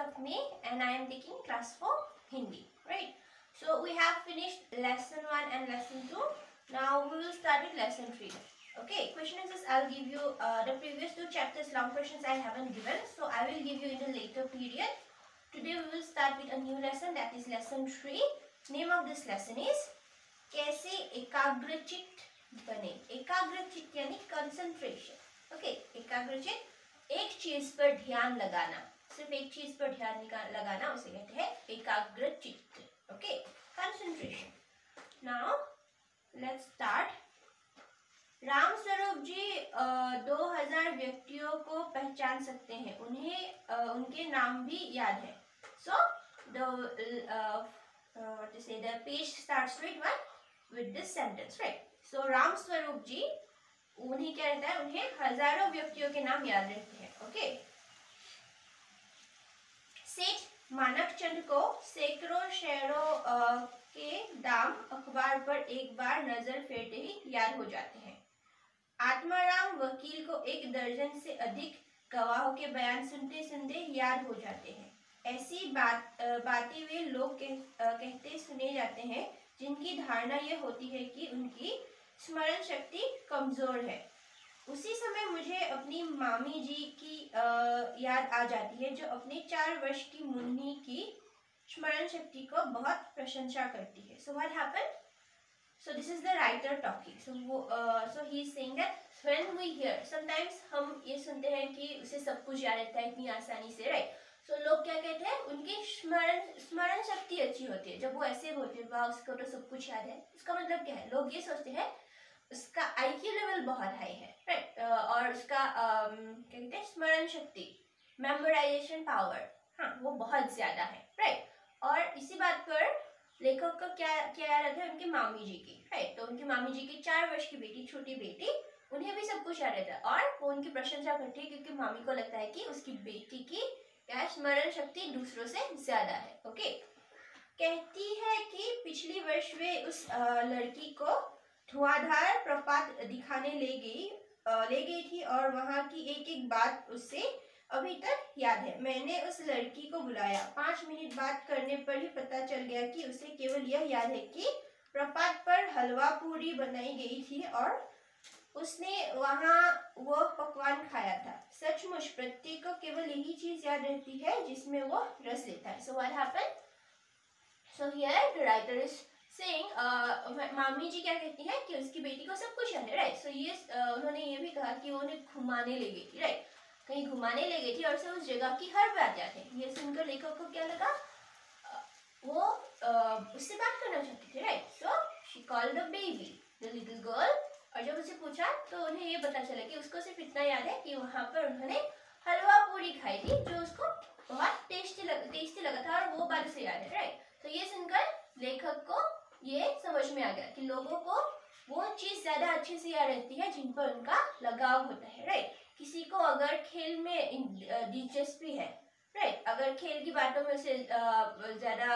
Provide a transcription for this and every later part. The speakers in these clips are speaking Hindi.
of May and I am taking class 4 Hindi, right? So we have finished lesson 1 and lesson 2. Now we will start with lesson 3. Okay, question answers I'll give you the previous 2 chapters long questions I haven't given, so I will give you in a later period. Today we will start with a new lesson, that is lesson 3. Name of this lesson is कैसे एकाग्रचित्त बने. एकाग्रचित्त यानी कंसंट्रेशन. ओके, एकाग्रचित्त एक चीज पर ध्यान लगाना, सिर्फ एक चीज पर ध्यान लगाना उसे कहते हैं एकाग्रचित्त. Okay, concentration. Now let's start. Ram Swaroop ji 2000 व्यक्तियों को पहचान सकते हैं, उन्हें उनके नाम भी याद है. सो the page starts with this sentence, right? So Ram Swaroop जी, उन्हें क्या रहता है, उन्हें हजारों व्यक्तियों के नाम याद रहते हैं. ओके. सेठ मानकचंद को सैकड़ों शेयरों के दाम अखबार पर एक बार नजर फेरते ही याद हो जाते हैं. आत्माराम वकील को 1 दर्जन से अधिक गवाहों के बयान सुनते सुनते याद हो जाते हैं. ऐसी बातें वे लोग कहते सुने जाते हैं जिनकी धारणा यह होती है कि उनकी स्मरण शक्ति कमजोर है. उसी समय मुझे अपनी मामी जी की याद आ जाती है, जो अपने 4 वर्ष की मुन्नी की स्मरण शक्ति को बहुत प्रशंसा करती है. So what happened? So this is the writer talking. So he is saying that when we hear, sometimes हम ये सुनते हैं कि उसे सब कुछ याद रहता है इतनी आसानी से, right? So लोग क्या कहते हैं, उनकी स्मरण शक्ति अच्छी होती है. जब वो ऐसे बोलते हैं वाह उसको तो सब कुछ याद है, उसका मतलब क्या है, लोग ये सोचते हैं उसका IQ लेवल बहुत हाई है, राइट? और उसका क्या कहते हैं, स्मरण शक्ति, मेमोराइजेशन पावर, हाँ, वो बहुत ज्यादा है, राइट? और इसी बात पर लेखक को क्या याद है, उनकी मामी जी की, राइट? तो उनकी मामी जी की 4 वर्ष की बेटी, छोटी बेटी, उन्हें भी सब कुछ याद रहता है और वो उनकी प्रशंसा करती है क्योंकि मामी को लगता है कि उसकी बेटी की स्मरण शक्ति दूसरों से ज्यादा है. ओके. कहती है कि पिछली वर्ष वे उस लड़की को धुआंधार प्रपात दिखाने ले गई थी और वहां की एक बात उससे अभी तक याद है. मैंने उस लड़की को बुलाया. 5 मिनट बात करने पर ही पता चल गया कि उसे केवल यह याद है कि प्रपात पर हलवा पूरी बनाई गई थी और उसने वहां वो पकवान खाया था. सचमुच प्रत्येक को केवल यही चीज याद रहती है जिसमें वो रस लेता है. So what happened? So here the writer is saying, मामी जी क्या कहती है कि उसकी बेटी को सब कुछ याद है, राइट? सो ये उन्होंने ये भी कहा कि वो उन्हें घुमाने ले गई थी, राइट? कहीं घुमाने ले गई थी और उसे उस जगह की हर बात याद है. ये सुनकर लेखक को क्या लगा, वो उससे बात करना चाहती थी, right? So she called the baby, the little girl. और जब उसे पूछा तो उन्हें ये पता चला कि उसको सिर्फ इतना याद है कि वहां पर उन्होंने हलवा पूरी खाई थी जो उसको बहुत टेस्टी लगा था और वो बात उसे याद है, राइट? तो ये सुनकर लेखक को ये समझ में आ गया कि लोगों को वो चीज ज्यादा अच्छे से याद रहती है जिन पर उनका लगाव होता है, राइट? किसी को अगर खेल में दिलचस्पी है, राइट, अगर खेल की बातों में उसे ज्यादा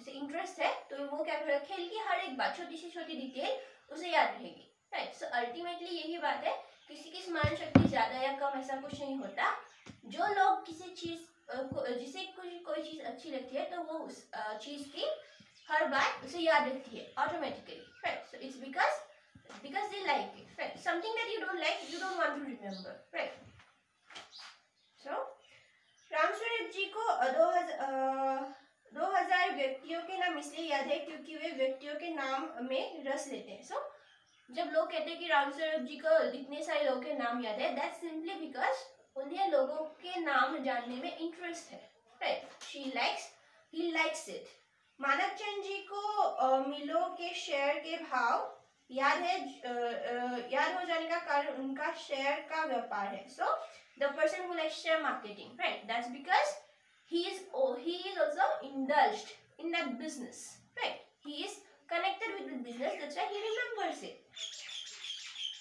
इंटरेस्ट है तो वो क्या करेगा, खेल की हर एक बात, छोटी से छोटी डिटेल उसे याद रहेगी, राइट? सो अल्टीमेटली यही बात है, किसी की स्मरण शक्ति ज्यादा या कम ऐसा कुछ नहीं होता. जो लोग किसी चीज जिसे कोई चीज अच्छी लगती है तो वो उस चीज की हर बात उसे याद रहती है automatically, right? So it's because they like it, right? Something that you don't like, you don't want to remember, right? So Ramswaroop ji को 2000 व्यक्तियों के नाम इसलिए याद है क्योंकि वे व्यक्तियों के नाम में रस लेते हैं. सो जब लोग कहते हैं कि राम स्वरूप जी को इतने सारे लोगों के नाम याद है, दैट्स सिंपली बिकॉज उन्हें लोगों के नाम जानने में इंटरेस्ट है, right? He likes it. Manakchand ji को मिलों के शेयर के भाव याद हो जाने का कारण उनका शेयर का व्यापार है. So the person who likes share marketing, right, that's because he is also indulged in that business, right? He is connected with the business, that's why he remembers it.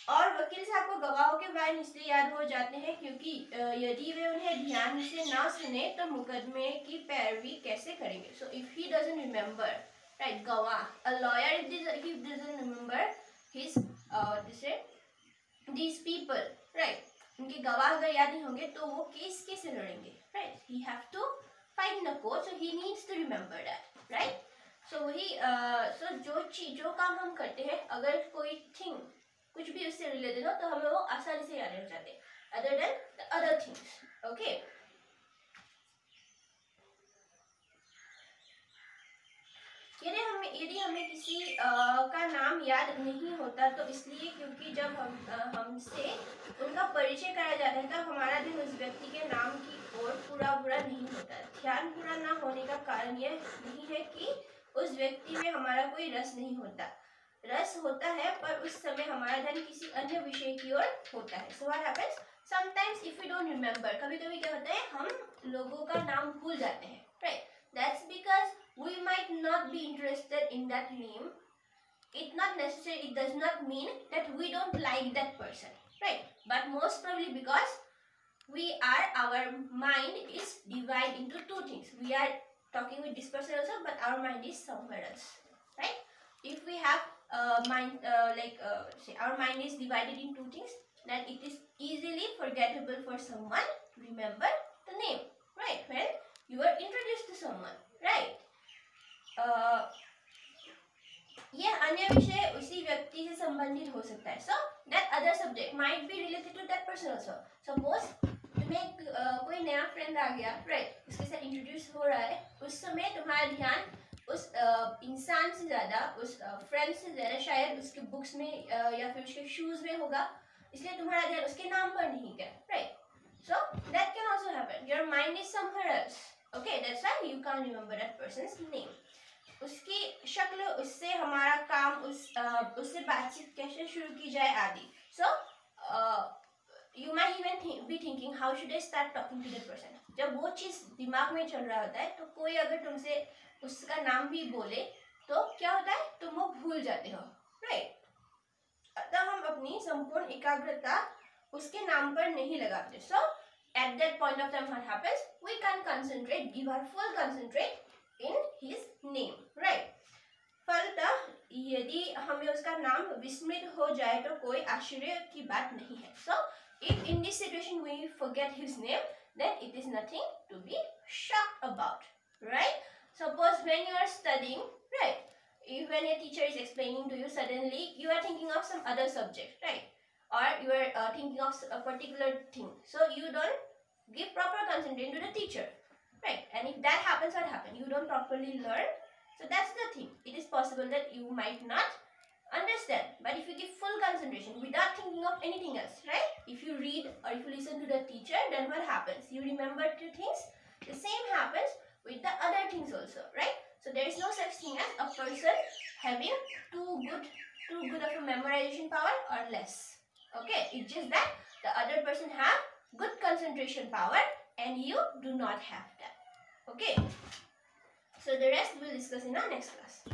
और वकील साहब को गवाहों के बयान इसलिए याद हो जाते हैं क्योंकि यदि वे उन्हें ध्यान से ना सुने तो मुकदमे की पैरवी कैसे करेंगे. So if he doesn't remember, right, गवाह, a lawyer, if he doesn't remember his these people, right, उनके गवाह अगर याद नहीं होंगे तो वो केस कैसे लड़ेंगे, right? He have to specified in a code, so he needs to remember that, right? So वही जो काम हम करते हैं, अगर कोई थिंग कुछ भी उससे रिलेटेड हो तो हमें वो आसानी से याद रह जाते हैं, other than the other things. Okay. यदि हमें किसी का नाम याद नहीं होता तो इसलिए क्योंकि जब हमसे उनका परिचय कराया जाता है तब हमारा ध्यान उस व्यक्ति के नाम की ओर पूरा नहीं होता। ध्यान पूरा ना होने का कारण यह नहीं है कि उस व्यक्ति में हमारा कोई रस नहीं होता, रस होता है, पर उस समय हमारा ध्यान किसी अन्य विषय की ओर होता है। So what happens? Sometimes if we don't remember, कभी-कभी क्या होता है, हम लोगों का नाम भूल जाते हैं, right? That's because we might not be interested in that name. It does not mean that we don't like that person, right? But most probably because our mind is divided into two things. We are talking with this person also, but our mind is somewhere else, right? If we have say our mind is divided in two things, then it is easily forgettable for someone to remember the name, right? When you are introduced to someone, right? यह अन्य विषय उसी व्यक्ति से संबंधित हो सकता है। So that other subject might be related to that person also. Suppose तुम्हें कोई नया फ्रेंड आ गया, right? उसके साथ इंट्रोड्यूस हो रहा है, उस समय तुम्हारा ध्यान उस इंसान से ज्यादा, उस फ्रेंड से ज्यादा शायद उसके बुक्स में या फिर उसके शूज में होगा, इसलिए तुम्हारा ध्यान उसके नाम पर नहीं गया, right? So that can also happen. Your mind is somewhere else. Okay, that's why you can't remember that person's name. उसकी शक्ल, उससे हमारा काम, उससे बातचीत कैसे शुरू की जाए आदि. So you might even be thinking, how should I start talking to that person? जब वो चीज दिमाग में चल रहा होता है तो कोई अगर तुमसे उसका नाम भी बोले तो क्या होता है, तुम वो भूल जाते हो, राइट? तब हम अपनी संपूर्ण एकाग्रता उसके नाम पर नहीं लगाते. So at that point of time what happens, we can't concentrate, give our full concentrate in his name, right? फलतः यदि हमें उसका नाम विस्मृत हो जाए तो कोई आश्चर्य की बात नहीं है. So if in this situation we forget his name, then it is nothing to be shocked about, right? Suppose when you are studying, right, if when a teacher is explaining to you, suddenly you are thinking of some other subject, right? Or you are thinking of a particular thing, so you don't give proper concentration to the teacher, right? And if that happens, what happens? You don't properly learn. So that's the thing. It is possible that you might not understand, but if you give full concentration without thinking of anything else, right? If you read or if you listen to the teacher, then what happens? You remember two things. The same happens with the other things also, right? So there is no such thing as a person having too good of a memorization power or less. Okay, it's just that the other person have good concentration power and you do not have that. Okay, so the rest we'll discuss in our next class.